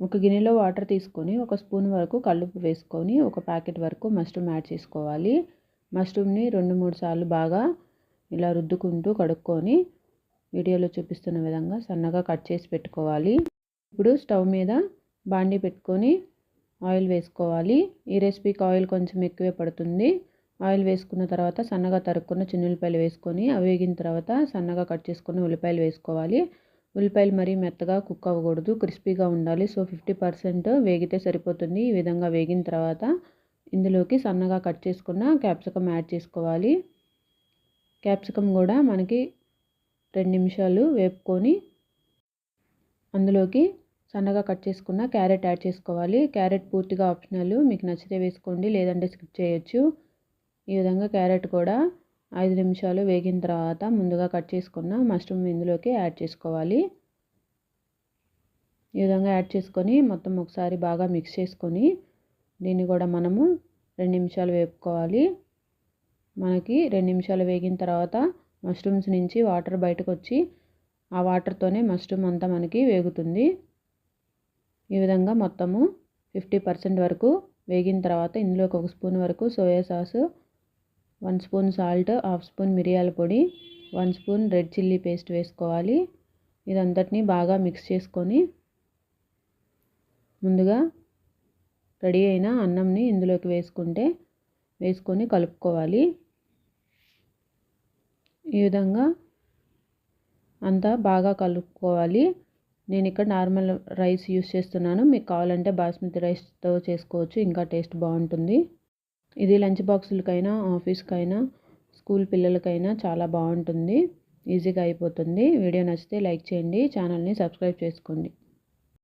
ఒక గిన్నెలో వాటర్ తీసుకొని ఒక స్పూన్ వరకు కల్లుప్పు వేసుకొని ఒక ప్యాకెట్ వరకు మష్రూమ్ యాడ్ చేసుకోవాలి. మష్రూమ్ని 2-3 సార్లు బాగా ఇలా రుద్దుకుంటూ కడుక్కొని వీడియోలో చూపిస్తున్న విధంగా సన్నగా కట్ చేసి పెట్టుకోవాలి. ఇప్పుడు స్టవ్ మీద బాండీ పెట్టుకొని ఆయిల్ వేసుకోవాలి. ఈ రెసిపీకి ఆయిల్ కొంచెం ఎక్కువే పడుతుంది. ఆయిల్ వేసుకున్న తర్వాత సన్నగా తరుక్కున్న చిన్నుల్లిపాయలు వేసుకొని అవి వేగిన తర్వాత సన్నగా కట్ చేసుకున్న ఉల్లిపాయలు వేసుకోవాలి. ఉల్లిపాయలు మరీ మెత్తగా కుక్ అవ్వకూడదు, క్రిస్పీగా ఉండాలి. సో 50% వేగితే సరిపోతుంది. ఈ విధంగా వేగిన తర్వాత ఇందులోకి సన్నగా కట్ చేసుకున్న క్యాప్సికమ్ యాడ్ చేసుకోవాలి. క్యాప్సికమ్ కూడా మనకి 2 నిమిషాలు వేపుకొని అందులోకి సన్నగా కట్ చేసుకున్న క్యారెట్ యాడ్ చేసుకోవాలి. క్యారెట్ పూర్తిగా ఆప్షనల్, మీకు నచ్చితే వేసుకోండి లేదంటే స్కిప్ చేయొచ్చు. ఈ విధంగా క్యారెట్ కూడా 5 నిమిషాలు వేగిన తర్వాత ముందుగా కట్ చేసుకున్న మష్రూమ్ ఇందులోకి యాడ్ చేసుకోవాలి. ఈ విధంగా యాడ్ చేసుకొని మొత్తం ఒకసారి బాగా మిక్స్ చేసుకొని దీన్ని కూడా మనము 2 నిమిషాలు వేపుకోవాలి. మనకి 2 నిమిషాలు వేగిన తర్వాత మష్రూమ్స్ నుంచి వాటర్ బయటకు వచ్చి ఆ వాటర్తోనే మష్రూమ్ అంతా మనకి వేగుతుంది. ఈ విధంగా మొత్తము 50% వరకు వేగిన తర్వాత ఇందులోకి 1 స్పూన్ వరకు soya sauce, 1 spoon salt, 1/2 spoon మిరియాల పొడి, 1 స్పూన్ రెడ్ చిల్లీ పేస్ట్ వేసుకోవాలి. ఇదంతటిని బాగా మిక్స్ చేసుకొని ముందుగా రెడీ అయిన అన్నంని ఇందులోకి వేసుకొని కలుపుకోవాలి. ఈ విధంగా అంతా బాగా కలుపుకోవాలి. నేను ఇక్కడ నార్మల్ రైస్ యూస్ చేస్తున్నాను. మీకు కావాలంటే బాస్మతి రైస్తో చేసుకోవచ్చు, ఇంకా టేస్ట్ బాగుంటుంది. ఇది లంచ్ బాక్సులకైనా, ఆఫీస్కైనా, స్కూల్ పిల్లలకైనా చాలా బాగుంటుంది. ఈజీగా అయిపోతుంది. వీడియో నచ్చితే లైక్ చేయండి, ఛానల్ని సబ్స్క్రైబ్ చేసుకోండి.